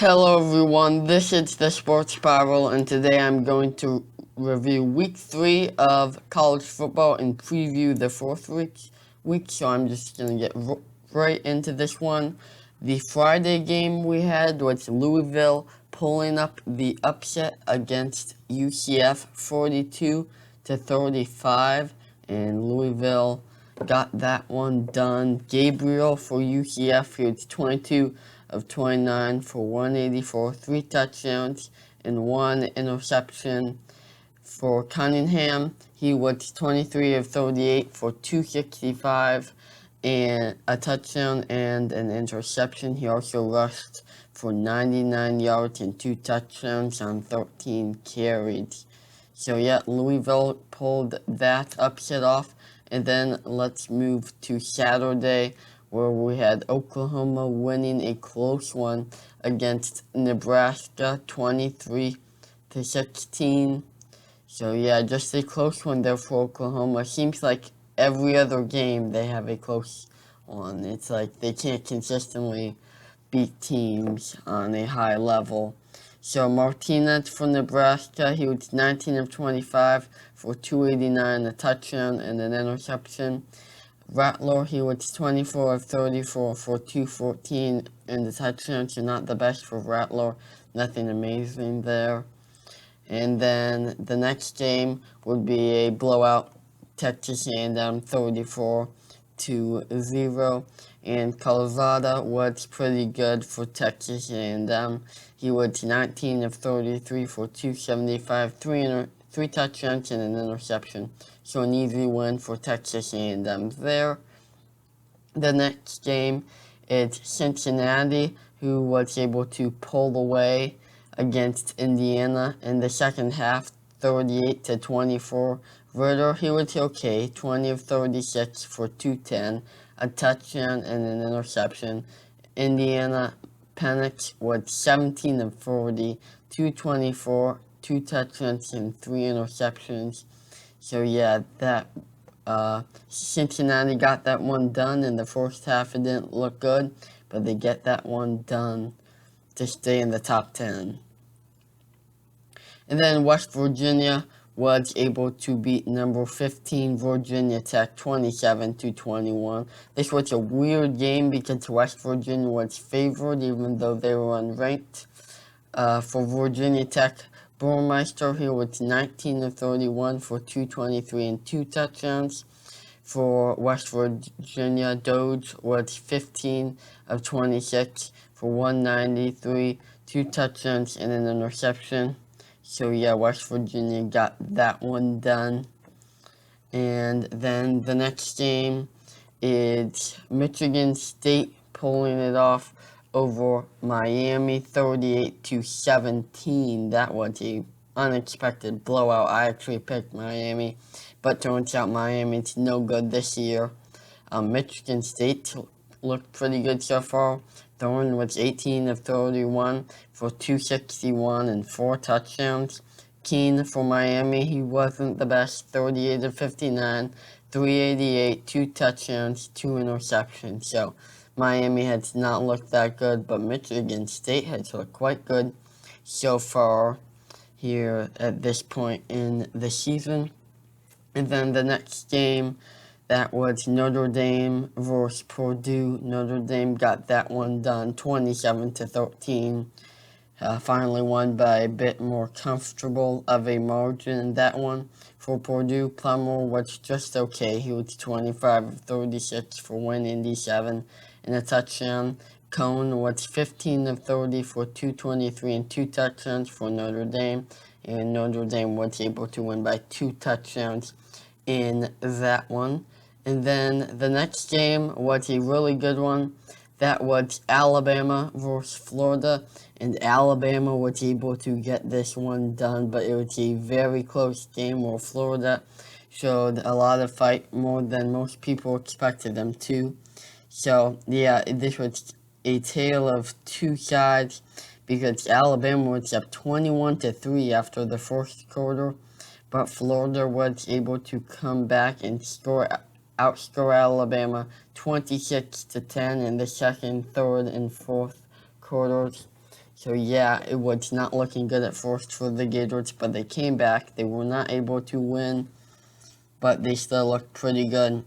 Hello everyone, this is the Sports Spiral, and today I'm going to review week 3 of college football and preview the fourth week. So I'm just going to get right into this one. The Friday game we had was Louisville pulling up the upset against UCF 42-35, and Louisville got that one done. Gabriel for UCF, he was 22 of 29 for 184, 3 touchdowns, and 1 interception. For Cunningham, he was 23 of 38 for 265 and a touchdown and an interception. He also rushed for 99 yards and 2 touchdowns on 13 carries. So yeah, Louisville pulled that upset off. And then let's move to Saturday, where we had Oklahoma winning a close one against Nebraska 23-16. So yeah, just a close one there for Oklahoma. Seems like every other game they have a close one. It's like they can't consistently beat teams on a high level. So Martinez for Nebraska, he was 19 of 25 for 289, a touchdown and an interception. Rattler, he was 24 of 34 for 214 and the touchdowns are not the best for Rattler. Nothing amazing there. And then the next game would be a blowout, Texas A&M 34-0. And Calzada was pretty good for Texas A&M. He was 19 of 33 for 275, 3 touchdowns and an interception. So an easy win for Texas A&M there. The next game is Cincinnati, who was able to pull away against Indiana in the second half, 38-24. Ritter, he was okay, 20 of 36 for 210, a touchdown and an interception. Indiana Penix was 17 of 40, 224, 2 touchdowns and 3 interceptions. So yeah, that Cincinnati got that one done. In the first half it didn't look good, but they get that one done to stay in the top 10. And then West Virginia was able to beat number 15 Virginia Tech 27-21. This was a weird game because West Virginia was favored even though they were unranked. For Virginia Tech, Burmeister, he was 19 of 31 for 223 and 2 touchdowns. For West Virginia, Doge was 15 of 26 for 193, 2 touchdowns and an interception. So yeah, West Virginia got that one done. And then the next game is Michigan State pulling it off over Miami 38-17. That was a unexpected blowout. I actually picked Miami, but turns out Miami's no good this year. Michigan State looked pretty good so far. Thorne was 18 of 31 for 261 and 4 touchdowns. Keene for Miami, he wasn't the best, 38 of 59, 388, 2 touchdowns, 2 interceptions. So Miami has not looked that good, but Michigan State has looked quite good so far here at this point in the season. And then the next game, that was Notre Dame versus Purdue. Notre Dame got that one done, 27-13. Finally won by a bit more comfortable of a margin in that one. For Purdue, Plummer was just okay. He was 25 of 36 for 187 and a touchdown. Cone was 15 of 30 for 223 and 2 touchdowns for Notre Dame. And Notre Dame was able to win by 2 touchdowns in that one. And then the next game was a really good one. That was Alabama versus Florida. And Alabama was able to get this one done, but it was a very close game where Florida showed a lot of fight, more than most people expected them to. So yeah, this was a tale of two sides because Alabama was up 21-3 after the first quarter, but Florida was able to come back and outscore Alabama 26-10 in the second, third, and fourth quarters. So yeah, it was not looking good at first for the Gators, but they came back. They were not able to win, but they still looked pretty good.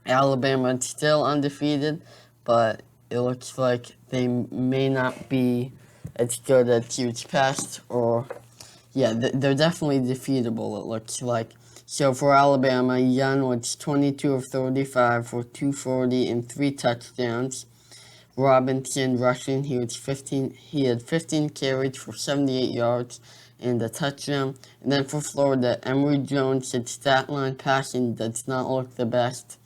Alabama is still undefeated, but it looks like they may not be as good as years past, or yeah, they're definitely defeatable, it looks like. So for Alabama, Young was 22 of 35 for 240 and 3 touchdowns. Robinson rushing, he had 15 carries for 78 yards and a touchdown. And then for Florida, Emory Jones, his stat line passing does not look the best,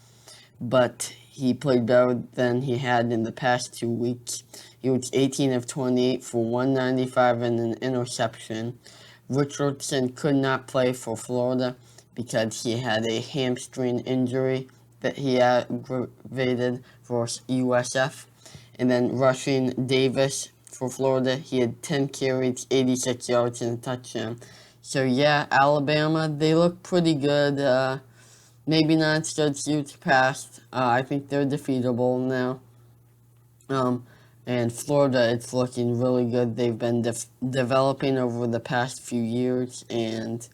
but he played better than he had in the past 2 weeks. He was 18 of 28 for 195 and an interception. Richardson could not play for Florida because he had a hamstring injury that he aggravated for USF. And then rushing Davis for Florida, he had 10 carries, 86 yards, and a touchdown. So yeah, Alabama, they look pretty good. Maybe not as good as years past. I think they're defeatable now. And Florida, it's looking really good. They've been developing over the past few years, and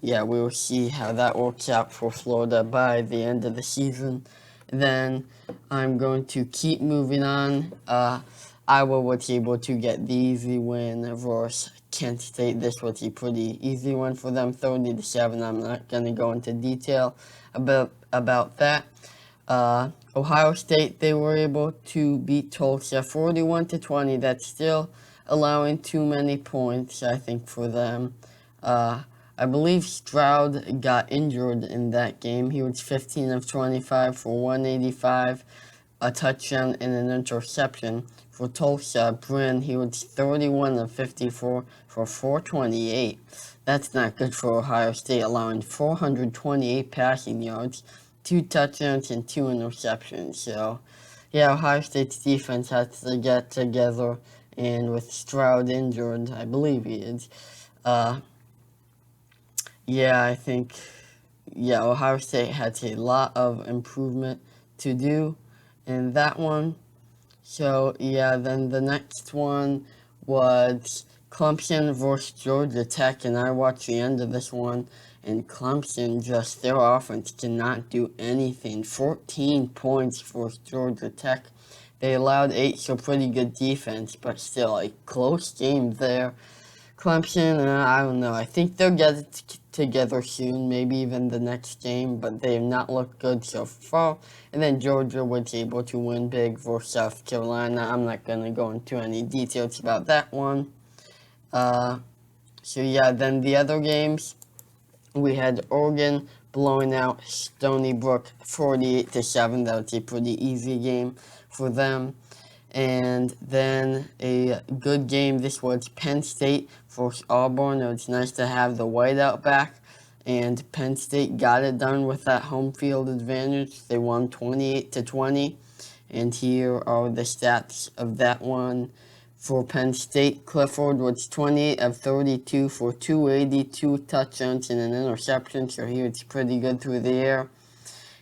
yeah, we will see how that works out for Florida by the end of the season. Then I'm going to keep moving on. Iowa was able to get the easy win versus Kent State. This was a pretty easy one for them, 30-7. I'm not going to go into detail about that. Ohio State, they were able to beat Tulsa 41-20. That's still allowing too many points, I think, for them. I believe Stroud got injured in that game. He was 15 of 25 for 185, a touchdown and an interception. For Tulsa, Bryn, he was 31 of 54 for 428. That's not good for Ohio State, allowing 428 passing yards, 2 touchdowns, and 2 interceptions. So, yeah, Ohio State's defense has to get together, and with Stroud injured, I believe he is, I think, Ohio State has a lot of improvement to do in that one. So, then the next one was Clemson versus Georgia Tech, and I watched the end of this one, and Clemson their offense cannot do anything. 14 points for Georgia Tech. They allowed 8, so pretty good defense, but still a close game there. Clemson, I don't know. I think they'll get it together soon, maybe even the next game, but they have not looked good so far. And then Georgia was able to win big for South Carolina. I'm not going to go into any details about that one. Then the other games, we had Oregon blowing out Stony Brook 48-7. That was a pretty easy game for them. And then a good game, this was Penn State versus Auburn. It was nice to have the whiteout back, and Penn State got it done with that home field advantage. They won 28-20, and here are the stats of that one. For Penn State, Clifford was 28 of 32 for 282 touchdowns and an interception, so he was pretty good through the air.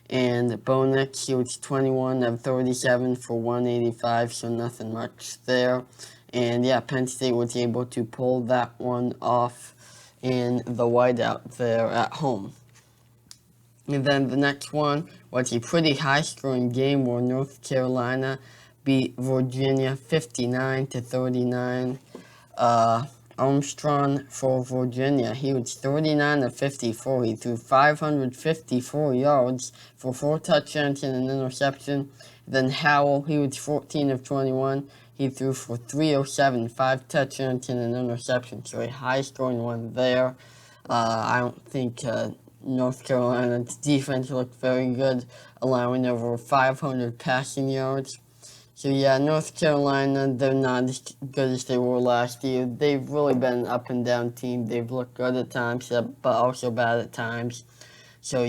And Bonex, he was 21 of 37 for 185, so nothing much there. And Penn State was able to pull that one off in the whiteout there at home. And then the next one was a pretty high-scoring game where North Carolina beat Virginia 59-39. Armstrong for Virginia, he was 39 of 54. He threw 554 yards for 4 touchdowns and an interception. Then Howell, he was 14 of 21. He threw for 307, 5 touchdowns and an interception. So a high-scoring one there. I don't think North Carolina's defense looked very good, allowing over 500 passing yards. So North Carolina, they're not as good as they were last year. They've really been an up and down team. They've looked good at times, but also bad at times. So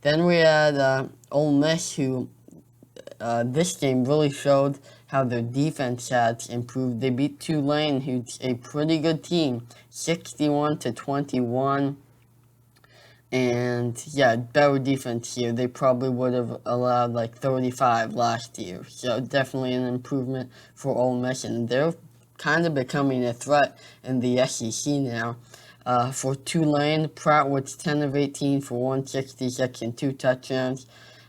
then we had Ole Miss, who this game really showed how their defense has improved. They beat Tulane, who's a pretty good team, 61-21. And better defense here. They probably would have allowed like 35 last year. So definitely an improvement for Ole Miss. And they're kind of becoming a threat in the SEC now. For Tulane, Pratt was 10 of 18 for 166 and 2 touchdowns.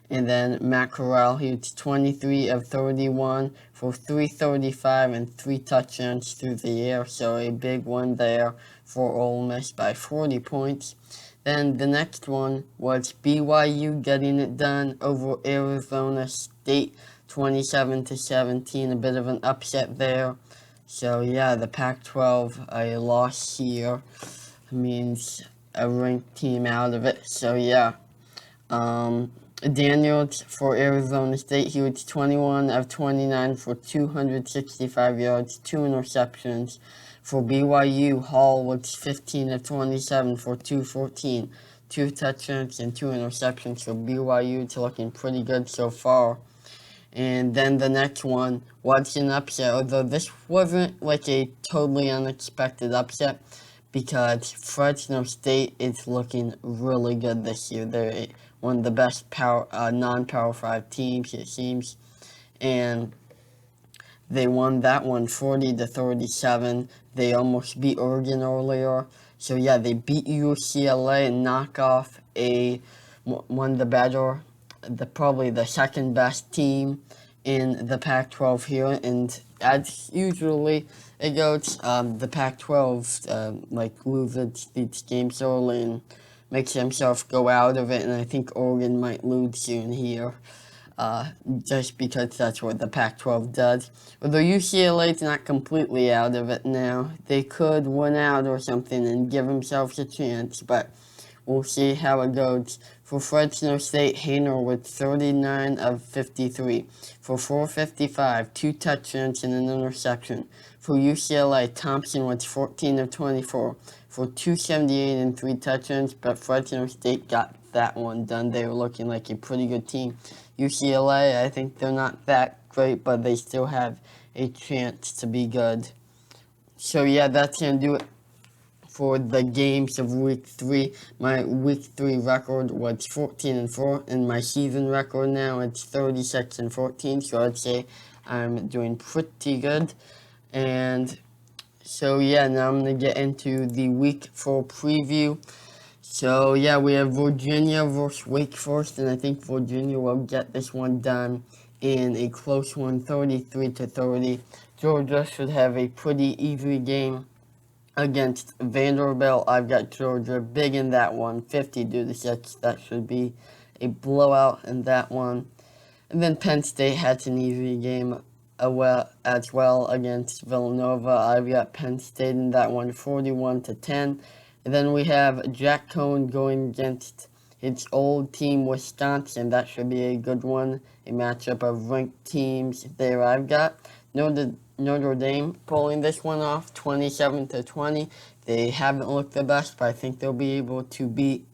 And then Matt Corral, he was 23 of 31 for 335 and 3 touchdowns through the air. So a big one there for Ole Miss by 40 points. Then the next one was BYU getting it done over Arizona State, 27-17. A bit of an upset there. So yeah, the Pac-12, a loss here means a ranked team out of it. So yeah, Daniels for Arizona State, he was 21 of 29 for 265 yards, 2 interceptions. For BYU, Hall was 15 of 27 for 214, 2 touchdowns and 2 interceptions. For BYU, it's looking pretty good so far. And then the next one was an upset, although this wasn't like a totally unexpected upset, because Fresno State is looking really good this year. They're one of the best non-Power 5 teams, it seems. And they won that one 40-37. They almost beat Oregon earlier. So yeah, they beat UCLA and knock off one of the better, probably the second best team in the Pac-12 here. And as usually it goes, the Pac-12 loses these games early and makes themselves go out of it. And I think Oregon might lose soon here. Just because that's what the Pac-12 does. Although UCLA's not completely out of it now. They could win out or something and give themselves a chance, but we'll see how it goes. For Fresno State, Haener was 39 of 53 for 455, 2 touchdowns and an interception. For UCLA, Thompson was 14 of 24 for 278 and 3 touchdowns, but Fresno State got that one done. They were looking like a pretty good team. UCLA, I think they're not that great, but they still have a chance to be good. So yeah, that's going to do it for the games of Week 3. My Week 3 record was 14-4, and my season record now it's 36-14, so I'd say I'm doing pretty good. And so yeah, now I'm going to get into the Week 4 preview. So yeah, we have Virginia versus Wake Forest, and I think Virginia will get this one done in a close one, 33-30. Georgia should have a pretty easy game against Vanderbilt. I've got Georgia big in that one, 50-6. That should be a blowout in that one. And then Penn State has an easy game as well against Villanova. I've got Penn State in that one, 41-10. And then we have Jack Cohn going against his old team, Wisconsin. That should be a good one, a matchup of ranked teams there. I've got Notre Dame pulling this one off, 27-20. They haven't looked the best, but I think they'll be able to beat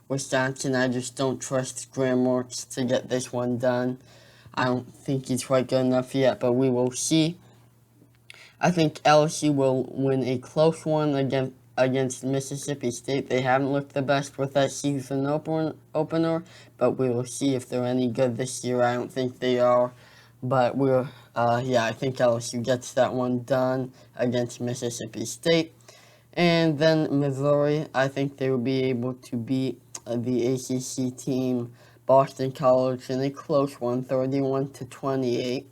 Wisconsin. I just don't trust Graham Mertz to get this one done. I don't think he's quite good enough yet, but we will see. I think LSU will win a close one against Mississippi State. They haven't looked the best with that season opener, but we will see if they're any good this year. I don't think they are, but I think LSU gets that one done against Mississippi State. And then Missouri, I think they will be able to beat the ACC team, Boston College, in a close one, 31-28.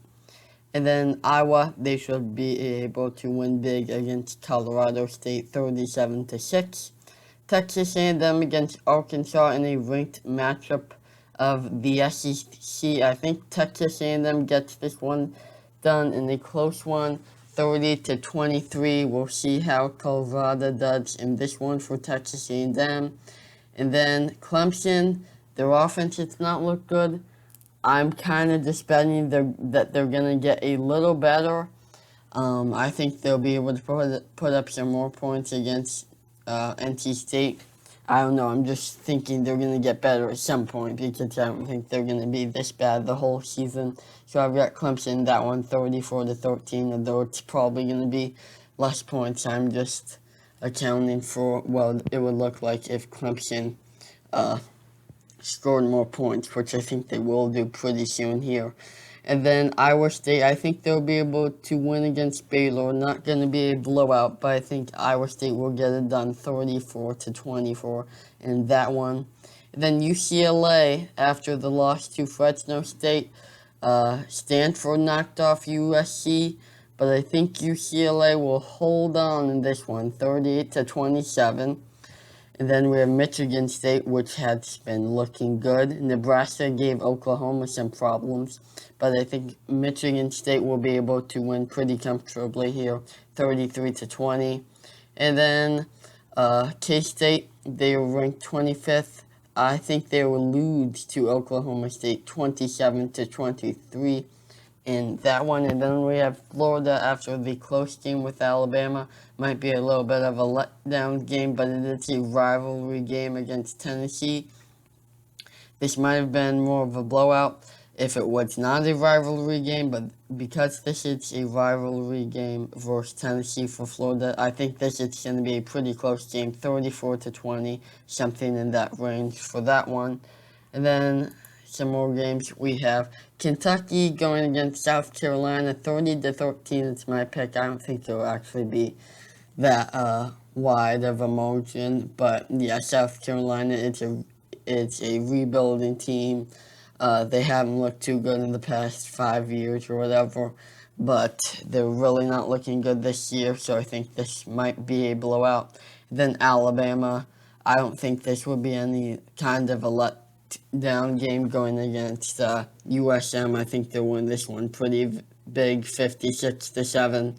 And then Iowa, they should be able to win big against Colorado State, 37-6. Texas A&M against Arkansas in a ranked matchup of the SEC. I think Texas A&M gets this one done in a close one, 30-23. We'll see how Colorado does in this one for Texas A&M. And then Clemson, their offense does not look good. I'm kind of just betting that they're going to get a little better. I think they'll be able to put up some more points against NC State. I don't know. I'm just thinking they're going to get better at some point because I don't think they're going to be this bad the whole season. So I've got Clemson, that one, 34-13, although it's probably going to be less points. I'm just accounting for, well, it would look like if Clemson scored more points, which I think they will do pretty soon here. And then Iowa State, I think they'll be able to win against Baylor. Not going to be a blowout, but I think Iowa State will get it done 34-24 in that one. And then UCLA, after the loss to Fresno State, Stanford knocked off USC, but I think UCLA will hold on in this one, 38-27. And then we have Michigan State, which has been looking good. Nebraska gave Oklahoma some problems, but I think Michigan State will be able to win pretty comfortably here, 33-20. And then K-State, they were ranked 25th. I think they will lose to Oklahoma State 27-23 in that one. And then we have Florida after the close game with Alabama. Might be a little bit of a letdown game, but it is a rivalry game against Tennessee. This might have been more of a blowout if it was not a rivalry game, but because this is a rivalry game versus Tennessee for Florida, I think this is going to be a pretty close game, 34-20, something in that range for that one. And then some more games. We have Kentucky going against South Carolina, 30-13. It's my pick. I don't think it'll actually be that wide of a margin, but yeah, South Carolina, it's a rebuilding team. They haven't looked too good in the past 5 years or whatever, but they're really not looking good this year, so I think this might be a blowout. Then Alabama, I don't think this would be any kind of a letdown game going against USM. I think they'll win this one pretty big, 56-7.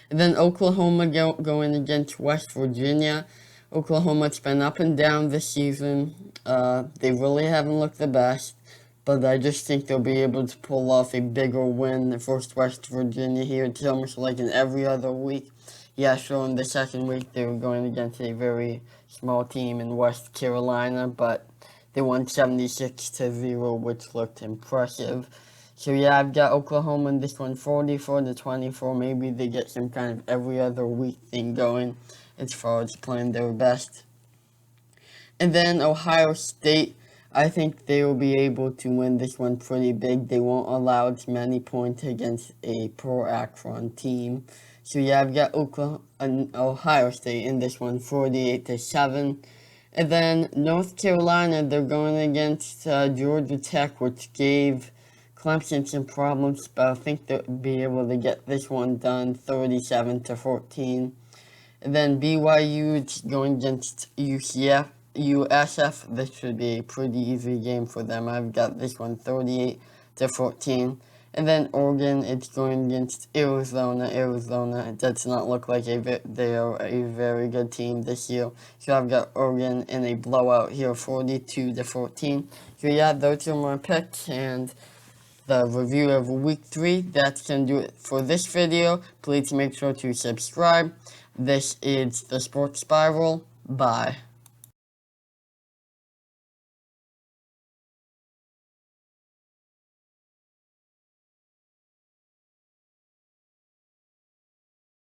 And then Oklahoma going against West Virginia. Oklahoma's been up and down this season. They really haven't looked the best, but I just think they'll be able to pull off a bigger win versus West Virginia here. It's almost like in every other week. Yeah, so in the second week they were going against a very small team in West Carolina, but they won 76-0, which looked impressive. So yeah, I've got Oklahoma in this one, 44-24. Maybe they get some kind of every other week thing going as far as playing their best. And then Ohio State, I think they will be able to win this one pretty big. They won't allow as many points against a poor Akron team. So yeah, I've got Ohio State in this one, 48-7. And then North Carolina, they're going against Georgia Tech, which gave Clemson some problems, but I think they'll be able to get this one done 37-14. And then BYU is going against USF. This should be a pretty easy game for them. I've got this one 38-14. And then Oregon is going against Arizona. Arizona does not look like they are a very good team this year. So I've got Oregon in a blowout here, 42-14. So yeah, those are my picks and the review of week 3. That's going to do it for this video. Please make sure to subscribe. This is the Sports Spiral. Bye.